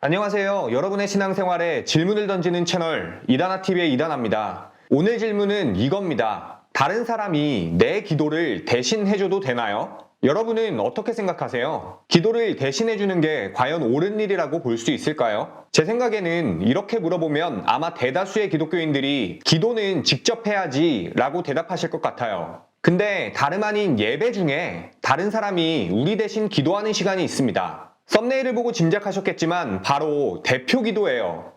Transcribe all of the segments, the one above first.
안녕하세요. 여러분의 신앙생활에 질문을 던지는 채널 이다나TV의 이다나입니다. 오늘 질문은 이겁니다. 다른 사람이 내 기도를 대신 해줘도 되나요? 여러분은 어떻게 생각하세요? 기도를 대신해주는 게 과연 옳은 일이라고 볼 수 있을까요? 제 생각에는 이렇게 물어보면 아마 대다수의 기독교인들이 기도는 직접 해야지 라고 대답하실 것 같아요. 근데 다름 아닌 예배 중에 다른 사람이 우리 대신 기도하는 시간이 있습니다. 썸네일을 보고 짐작하셨겠지만 바로 대표 기도예요.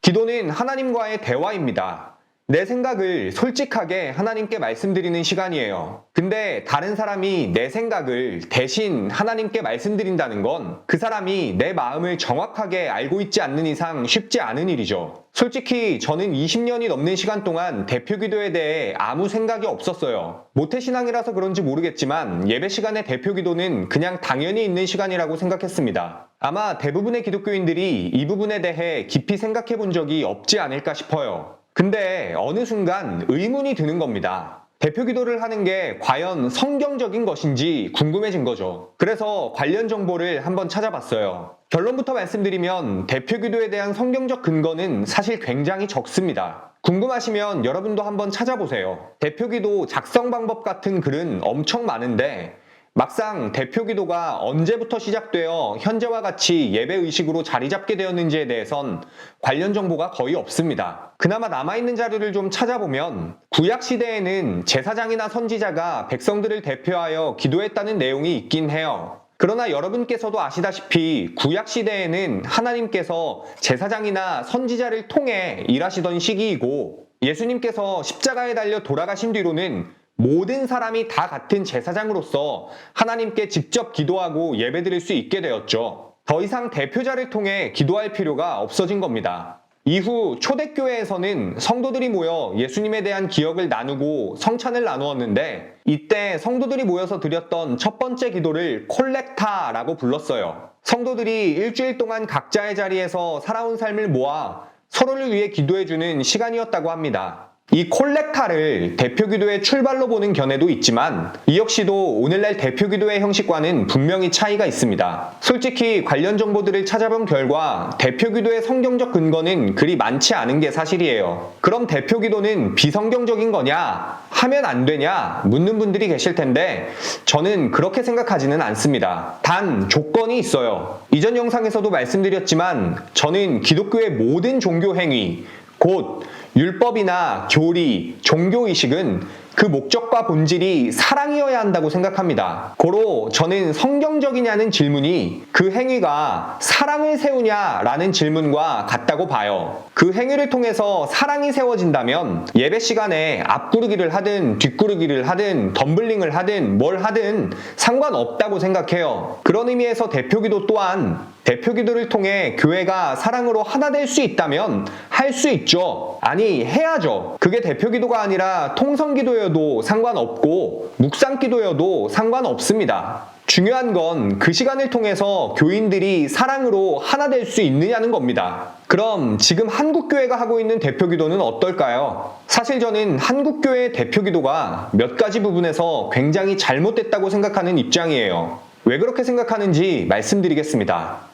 기도는 하나님과의 대화입니다. 내 생각을 솔직하게 하나님께 말씀드리는 시간이에요. 근데 다른 사람이 내 생각을 대신 하나님께 말씀드린다는 건 그 사람이 내 마음을 정확하게 알고 있지 않는 이상 쉽지 않은 일이죠. 솔직히 저는 20년이 넘는 시간 동안 대표 기도에 대해 아무 생각이 없었어요. 모태신앙이라서 그런지 모르겠지만 예배 시간의 대표 기도는 그냥 당연히 있는 시간이라고 생각했습니다. 아마 대부분의 기독교인들이 이 부분에 대해 깊이 생각해 본 적이 없지 않을까 싶어요. 근데 어느 순간 의문이 드는 겁니다. 대표 기도를 하는 게 과연 성경적인 것인지 궁금해진 거죠. 그래서 관련 정보를 한번 찾아봤어요. 결론부터 말씀드리면 대표 기도에 대한 성경적 근거는 사실 굉장히 적습니다. 궁금하시면 여러분도 한번 찾아보세요. 대표 기도 작성 방법 같은 글은 엄청 많은데 막상 대표 기도가 언제부터 시작되어 현재와 같이 예배 의식으로 자리 잡게 되었는지에 대해선 관련 정보가 거의 없습니다. 그나마 남아있는 자료를 좀 찾아보면 구약 시대에는 제사장이나 선지자가 백성들을 대표하여 기도했다는 내용이 있긴 해요. 그러나 여러분께서도 아시다시피 구약 시대에는 하나님께서 제사장이나 선지자를 통해 일하시던 시기이고 예수님께서 십자가에 달려 돌아가신 뒤로는 모든 사람이 다 같은 제사장으로서 하나님께 직접 기도하고 예배드릴 수 있게 되었죠. 더 이상 대표자를 통해 기도할 필요가 없어진 겁니다. 이후 초대교회에서는 성도들이 모여 예수님에 대한 기억을 나누고 성찬을 나누었는데 이때 성도들이 모여서 드렸던 첫 번째 기도를 콜렉타라고 불렀어요. 성도들이 일주일 동안 각자의 자리에서 살아온 삶을 모아 서로를 위해 기도해주는 시간이었다고 합니다. 이 콜렉타를 대표 기도의 출발로 보는 견해도 있지만 이 역시도 오늘날 대표 기도의 형식과는 분명히 차이가 있습니다. 솔직히 관련 정보들을 찾아본 결과 대표 기도의 성경적 근거는 그리 많지 않은 게 사실이에요. 그럼 대표 기도는 비성경적인 거냐? 하면 안 되냐? 묻는 분들이 계실 텐데 저는 그렇게 생각하지는 않습니다. 단 조건이 있어요. 이전 영상에서도 말씀드렸지만 저는 기독교의 모든 종교 행위, 곧 율법이나 교리, 종교의식은 그 목적과 본질이 사랑이어야 한다고 생각합니다. 고로 저는 성경적이냐는 질문이 그 행위가 사랑을 세우냐라는 질문과 같다고 봐요. 그 행위를 통해서 사랑이 세워진다면 예배 시간에 앞구르기를 하든 뒷구르기를 하든 덤블링을 하든 뭘 하든 상관없다고 생각해요. 그런 의미에서 대표기도 또한 대표기도를 통해 교회가 사랑으로 하나 될 수 있다면 할 수 있죠. 아니 해야죠. 그게 대표기도가 아니라 통성기도여도 상관없고 묵상기도여도 상관없습니다. 중요한 건 그 시간을 통해서 교인들이 사랑으로 하나 될 수 있느냐는 겁니다. 그럼 지금 한국교회가 하고 있는 대표기도는 어떨까요? 사실 저는 한국교회의 대표기도가 몇 가지 부분에서 굉장히 잘못됐다고 생각하는 입장이에요. 왜 그렇게 생각하는지 말씀드리겠습니다.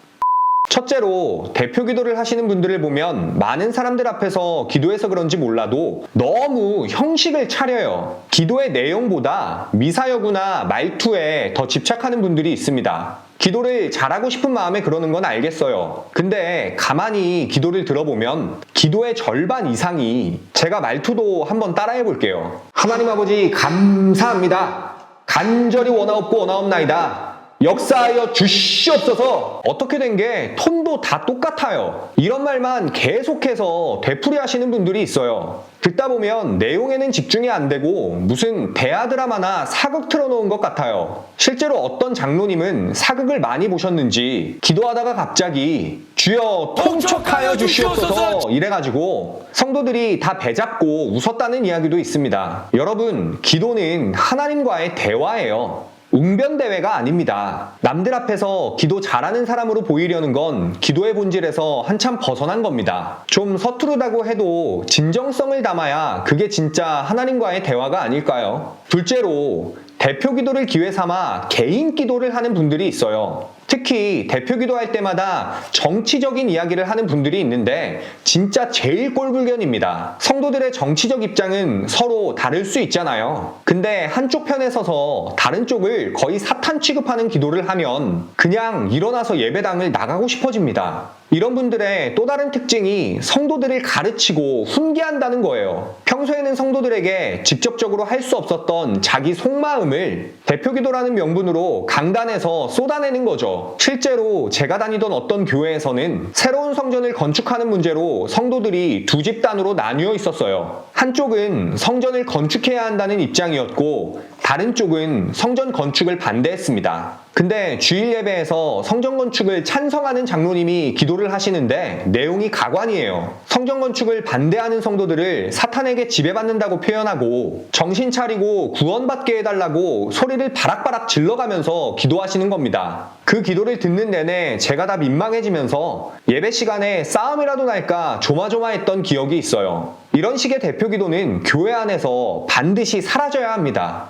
첫째로 대표 기도를 하시는 분들을 보면 많은 사람들 앞에서 기도해서 그런지 몰라도 너무 형식을 차려요. 기도의 내용보다 미사여구나 말투에 더 집착하는 분들이 있습니다. 기도를 잘하고 싶은 마음에 그러는 건 알겠어요. 근데 가만히 기도를 들어보면 기도의 절반 이상이 제가 말투도 한번 따라해 볼게요. 하나님 아버지 감사합니다. 간절히 원하옵고 원하옵나이다. 역사하여 주시옵소서. 어떻게 된 게 톤도 다 똑같아요. 이런 말만 계속해서 되풀이 하시는 분들이 있어요. 듣다 보면 내용에는 집중이 안 되고 무슨 대하 드라마나 사극 틀어놓은 것 같아요. 실제로 어떤 장로님은 사극을 많이 보셨는지 기도하다가 갑자기 주여 통촉하여 주시옵소서 이래가지고 성도들이 다 배잡고 웃었다는 이야기도 있습니다. 여러분, 기도는 하나님과의 대화예요. 웅변대회가 아닙니다. 남들 앞에서 기도 잘하는 사람으로 보이려는 건 기도의 본질에서 한참 벗어난 겁니다. 좀 서투르다고 해도 진정성을 담아야 그게 진짜 하나님과의 대화가 아닐까요? 둘째로 대표 기도를 기회 삼아 개인 기도를 하는 분들이 있어요. 특히 대표 기도할 때마다 정치적인 이야기를 하는 분들이 있는데 진짜 제일 꼴불견입니다. 성도들의 정치적 입장은 서로 다를 수 있잖아요. 근데 한쪽 편에 서서 다른 쪽을 거의 사탄 취급하는 기도를 하면 그냥 일어나서 예배당을 나가고 싶어집니다. 이런 분들의 또 다른 특징이 성도들을 가르치고 훈계한다는 거예요. 평소에는 성도들에게 직접적으로 할 수 없었던 자기 속마음을 대표기도라는 명분으로 강단에서 쏟아내는 거죠. 실제로 제가 다니던 어떤 교회에서는 새로운 성전을 건축하는 문제로 성도들이 두 집단으로 나뉘어 있었어요. 한쪽은 성전을 건축해야 한다는 입장이었고 다른 쪽은 성전 건축을 반대했습니다. 근데 주일 예배에서 성전 건축을 찬성하는 장로님이 기도를 하시는데 내용이 가관이에요. 성전 건축을 반대하는 성도들을 사탄에게 지배받는다고 표현하고 정신 차리고 구원받게 해달라고 소리를 바락바락 질러가면서 기도하시는 겁니다. 그 기도를 듣는 내내 제가 다 민망해지면서 예배 시간에 싸움이라도 날까 조마조마했던 기억이 있어요. 이런 식의 대표 기도는 교회 안에서 반드시 사라져야 합니다.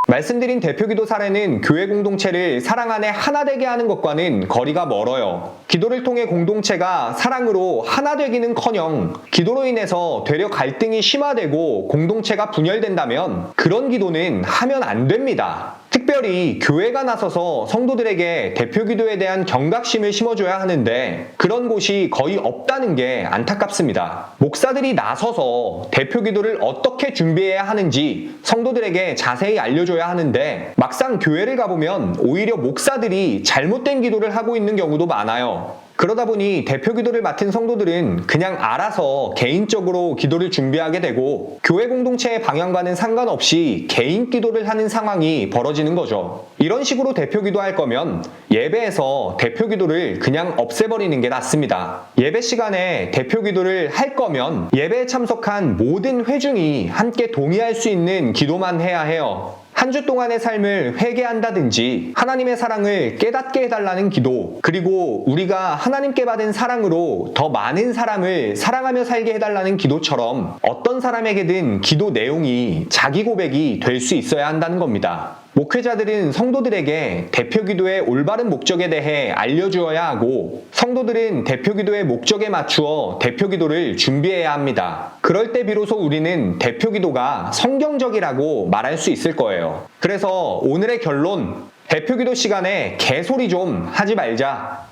말씀드린 대표기도 사례는 교회 공동체를 사랑 안에 하나 되게 하는 것과는 거리가 멀어요. 기도를 통해 공동체가 사랑으로 하나 되기는커녕 기도로 인해서 되려 갈등이 심화되고 공동체가 분열된다면 그런 기도는 하면 안 됩니다. 특별히 교회가 나서서 성도들에게 대표기도에 대한 경각심을 심어줘야 하는데 그런 곳이 거의 없다는 게 안타깝습니다. 목사들이 나서서 대표기도를 어떻게 준비해야 하는지 성도들에게 자세히 알려줘야 하는데 막상 교회를 가보면 오히려 목사들이 잘못된 기도를 하고 있는 경우도 많아요. 그러다 보니 대표 기도를 맡은 성도들은 그냥 알아서 개인적으로 기도를 준비하게 되고 교회 공동체의 방향과는 상관없이 개인 기도를 하는 상황이 벌어지는 거죠. 이런 식으로 대표 기도할 거면 예배에서 대표 기도를 그냥 없애버리는 게 낫습니다. 예배 시간에 대표 기도를 할 거면 예배에 참석한 모든 회중이 함께 동의할 수 있는 기도만 해야 해요. 한 주 동안의 삶을 회개한다든지 하나님의 사랑을 깨닫게 해달라는 기도, 그리고 우리가 하나님께 받은 사랑으로 더 많은 사람을 사랑하며 살게 해달라는 기도처럼 어떤 사람에게든 기도 내용이 자기 고백이 될 수 있어야 한다는 겁니다. 목회자들은 성도들에게 대표기도의 올바른 목적에 대해 알려주어야 하고 성도들은 대표기도의 목적에 맞추어 대표기도를 준비해야 합니다. 그럴 때 비로소 우리는 대표기도가 성경적이라고 말할 수 있을 거예요. 그래서 오늘의 결론, 대표기도 시간에 개소리 좀 하지 말자.